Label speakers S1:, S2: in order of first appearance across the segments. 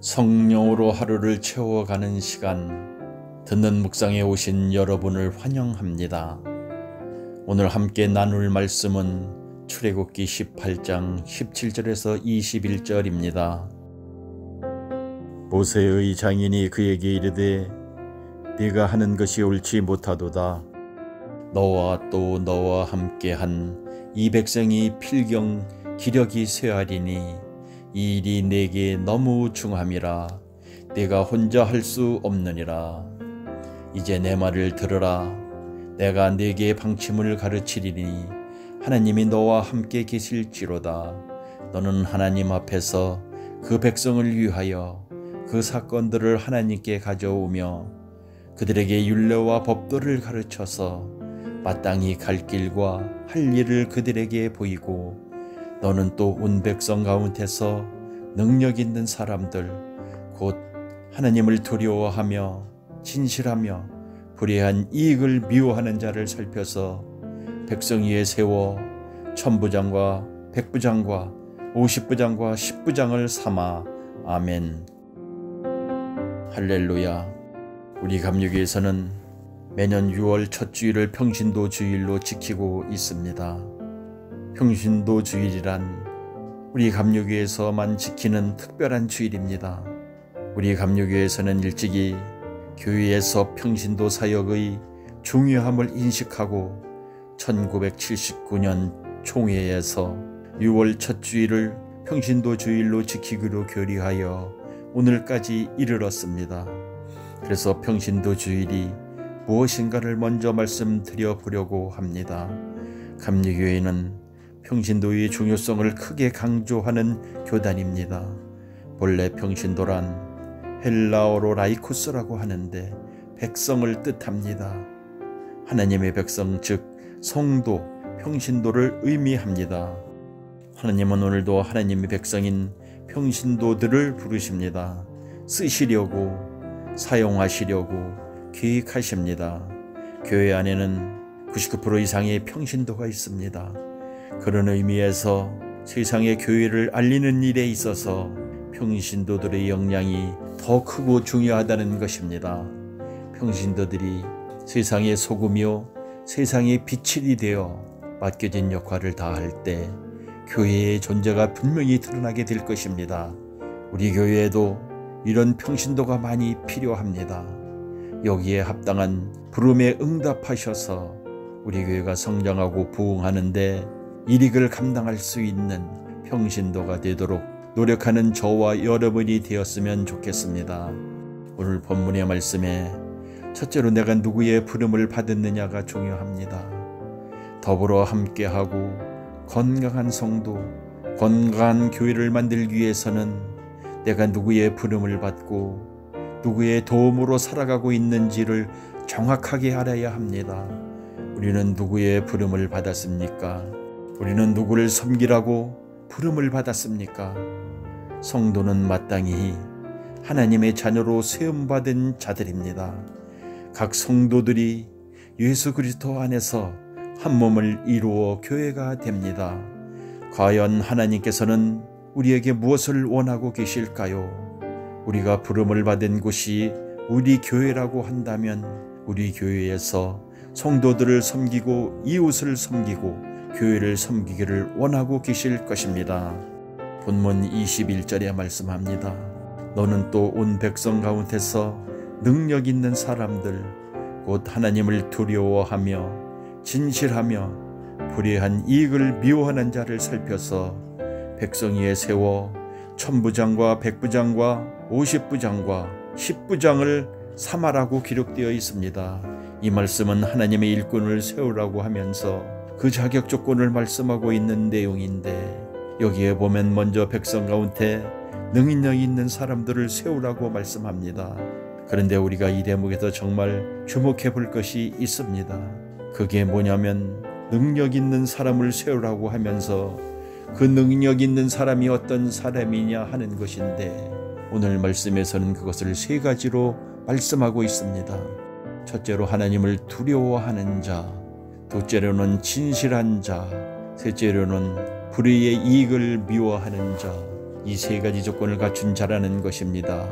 S1: 성령으로 하루를 채워가는 시간, 듣는 묵상에 오신 여러분을 환영합니다. 오늘 함께 나눌 말씀은 출애굽기 18장 17절에서 21절입니다. 모세의 장인이 그에게 이르되 네가 하는 것이 옳지 못하도다. 너와 또 너와 함께한 이 백성이 필경 기력이 쇠하리니 이 일이 내게 너무 중함이라 네가 혼자 할 수 없느니라. 이제 내 말을 들으라. 내가 네게 방침을 가르치리니 하나님이 너와 함께 계실지로다. 너는 하나님 앞에서 그 백성을 위하여 그 사건들을 하나님께 가져오며 그들에게 율례와 법도를 가르쳐서 마땅히 갈 길과 할 일을 그들에게 보이고, 너는 또 온 백성 가운데서 능력 있는 사람들 곧 하나님을 두려워하며 진실하며 불의한 이익을 미워하는 자를 살펴서 백성 위에 세워 천부장과 백부장과 50부장과 10부장을 삼아. 아멘. 할렐루야. 우리 감리교에서는 매년 6월 첫 주일을 평신도 주일로 지키고 있습니다. 평신도 주일이란 우리 감리교에서만 지키는 특별한 주일입니다. 우리 감리교에서는 일찍이 교회에서 평신도 사역의 중요함을 인식하고 1979년 총회에서 6월 첫 주일을 평신도 주일로 지키기로 결의하여 오늘까지 이르렀습니다. 그래서 평신도 주일이 무엇인가를 먼저 말씀드려 보려고 합니다. 감리교회는 평신도의 중요성을 크게 강조하는 교단입니다. 본래 평신도란 헬라어로 라이코스라고 하는데 백성을 뜻합니다. 하나님의 백성 즉 성도, 평신도를 의미합니다. 하나님은 오늘도 하나님의 백성인 평신도들을 부르십니다. 쓰시려고, 사용하시려고 계획하십니다. 교회 안에는 99% 이상의 평신도가 있습니다. 그런 의미에서 세상의 교회를 알리는 일에 있어서 평신도들의 역량이 더 크고 중요하다는 것입니다. 평신도들이 세상의 소금이요 세상의 빛이 되어 맡겨진 역할을 다할 때 교회의 존재가 분명히 드러나게 될 것입니다. 우리 교회에도 이런 평신도가 많이 필요합니다. 여기에 합당한 부름에 응답하셔서 우리 교회가 성장하고 부흥하는데 일익을 감당할 수 있는 평신도가 되도록 노력하는 저와 여러분이 되었으면 좋겠습니다. 오늘 본문의 말씀에 첫째로 내가 누구의 부름을 받았느냐가 중요합니다. 더불어 함께하고 건강한 성도, 건강한 교회를 만들기 위해서는 내가 누구의 부름을 받고 누구의 도움으로 살아가고 있는지를 정확하게 알아야 합니다. 우리는 누구의 부름을 받았습니까? 우리는 누구를 섬기라고 부름을 받았습니까? 성도는 마땅히 하나님의 자녀로 세움받은 자들입니다. 각 성도들이 예수 그리스도 안에서 한 몸을 이루어 교회가 됩니다. 과연 하나님께서는 우리에게 무엇을 원하고 계실까요? 우리가 부름을 받은 곳이 우리 교회라고 한다면 우리 교회에서 성도들을 섬기고 이웃을 섬기고 교회를 섬기기를 원하고 계실 것입니다. 본문 21절에 말씀합니다. 너는 또 온 백성 가운데서 능력 있는 사람들 곧 하나님을 두려워하며 진실하며 불의한 이익을 미워하는 자를 살펴서 백성 위에 세워 천부장과 백부장과 50부장과 10부장을 삼아라고 기록되어 있습니다. 이 말씀은 하나님의 일꾼을 세우라고 하면서 그 자격 조건을 말씀하고 있는 내용인데, 여기에 보면 먼저 백성 가운데 능력 있는 사람들을 세우라고 말씀합니다. 그런데 우리가 이 대목에서 정말 주목해 볼 것이 있습니다. 그게 뭐냐면 능력 있는 사람을 세우라고 하면서 그 능력 있는 사람이 어떤 사람이냐 하는 것인데, 오늘 말씀에서는 그것을 세 가지로 말씀하고 있습니다. 첫째로 하나님을 두려워하는 자, 둘째로는 진실한 자, 셋째로는 불의의 이익을 미워하는 자, 이 세 가지 조건을 갖춘 자라는 것입니다.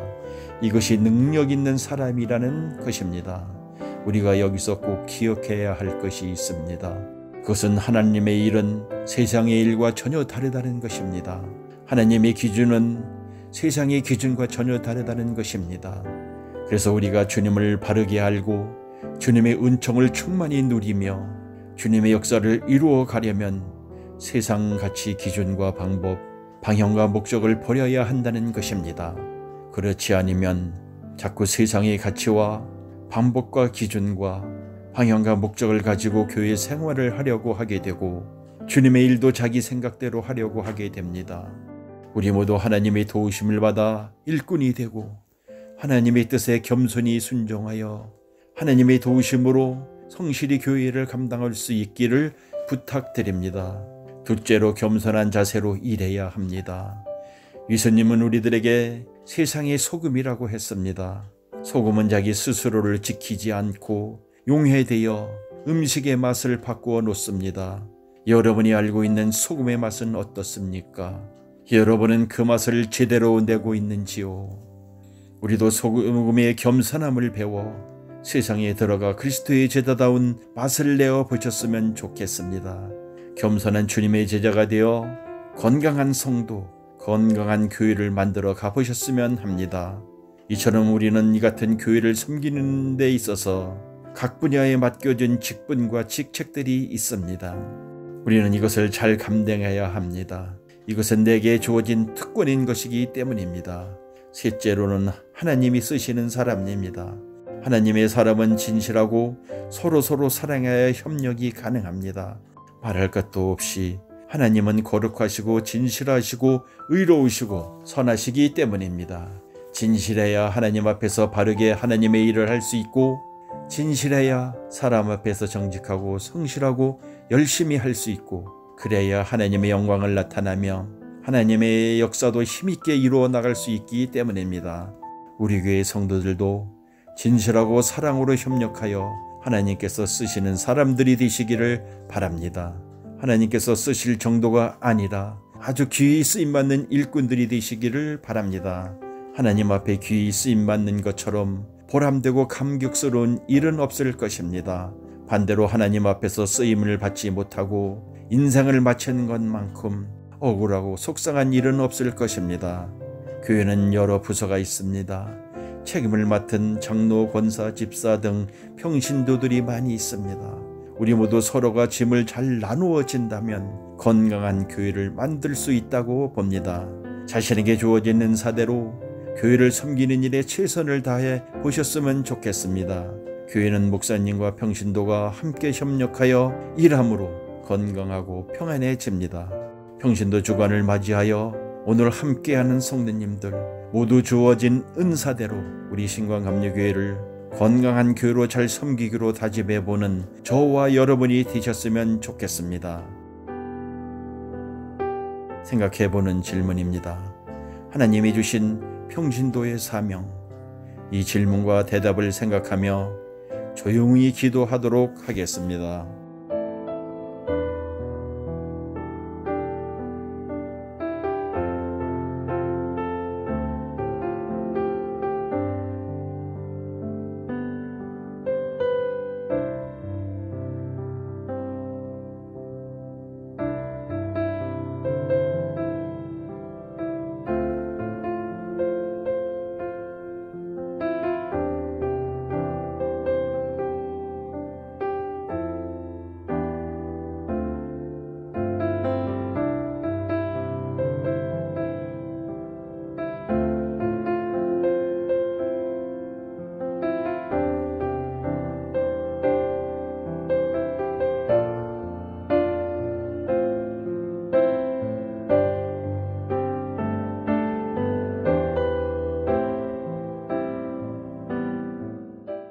S1: 이것이 능력 있는 사람이라는 것입니다. 우리가 여기서 꼭 기억해야 할 것이 있습니다. 그것은 하나님의 일은 세상의 일과 전혀 다르다는 것입니다. 하나님의 기준은 세상의 기준과 전혀 다르다는 것입니다. 그래서 우리가 주님을 바르게 알고 주님의 은총을 충만히 누리며 주님의 역사를 이루어 가려면 세상 가치 기준과 방법, 방향과 목적을 버려야 한다는 것입니다. 그렇지 않으면 자꾸 세상의 가치와 방법과 기준과 방향과 목적을 가지고 교회 생활을 하려고 하게 되고 주님의 일도 자기 생각대로 하려고 하게 됩니다. 우리 모두 하나님의 도우심을 받아 일꾼이 되고 하나님의 뜻에 겸손히 순종하여 하나님의 도우심으로 성실히 교회를 감당할 수 있기를 부탁드립니다. 둘째로 겸손한 자세로 일해야 합니다. 예수님은 우리들에게 세상의 소금이라고 했습니다. 소금은 자기 스스로를 지키지 않고 용해되어 음식의 맛을 바꾸어 놓습니다. 여러분이 알고 있는 소금의 맛은 어떻습니까? 여러분은 그 맛을 제대로 내고 있는지요? 우리도 소금의 겸손함을 배워 세상에 들어가 그리스도의 제자다운 맛을 내어 보셨으면 좋겠습니다. 겸손한 주님의 제자가 되어 건강한 성도, 건강한 교회를 만들어 가보셨으면 합니다. 이처럼 우리는 이 같은 교회를 섬기는 데 있어서 각 분야에 맡겨진 직분과 직책들이 있습니다. 우리는 이것을 잘 감당해야 합니다. 이것은 내게 주어진 특권인 것이기 때문입니다. 셋째로는 하나님이 쓰시는 사람입니다. 하나님의 사람은 진실하고 서로 사랑하여 협력이 가능합니다. 말할 것도 없이 하나님은 거룩하시고 진실하시고 의로우시고 선하시기 때문입니다. 진실해야 하나님 앞에서 바르게 하나님의 일을 할 수 있고 진실해야 사람 앞에서 정직하고 성실하고 열심히 할 수 있고 그래야 하나님의 영광을 나타나며 하나님의 역사도 힘있게 이루어 나갈 수 있기 때문입니다. 우리 교회 성도들도 진실하고 사랑으로 협력하여 하나님께서 쓰시는 사람들이 되시기를 바랍니다. 하나님께서 쓰실 정도가 아니라 아주 귀히 쓰임받는 일꾼들이 되시기를 바랍니다. 하나님 앞에 귀히 쓰임받는 것처럼 보람되고 감격스러운 일은 없을 것입니다. 반대로 하나님 앞에서 쓰임을 받지 못하고 인생을 마치는 것만큼 억울하고 속상한 일은 없을 것입니다. 교회는 여러 부서가 있습니다. 책임을 맡은 장로, 권사, 집사 등 평신도들이 많이 있습니다. 우리 모두 서로가 짐을 잘 나누어진다면 건강한 교회를 만들 수 있다고 봅니다. 자신에게 주어진 은사대로 교회를 섬기는 일에 최선을 다해 보셨으면 좋겠습니다. 교회는 목사님과 평신도가 함께 협력하여 일함으로 건강하고 평안해집니다. 평신도 주간을 맞이하여 오늘 함께하는 성도님들 모두 주어진 은사대로 우리 신광감리교회를 건강한 교회로 잘 섬기기로 다짐해보는 저와 여러분이 되셨으면 좋겠습니다. 생각해보는 질문입니다. 하나님이 주신 평신도의 사명, 이 질문과 대답을 생각하며 조용히 기도하도록 하겠습니다.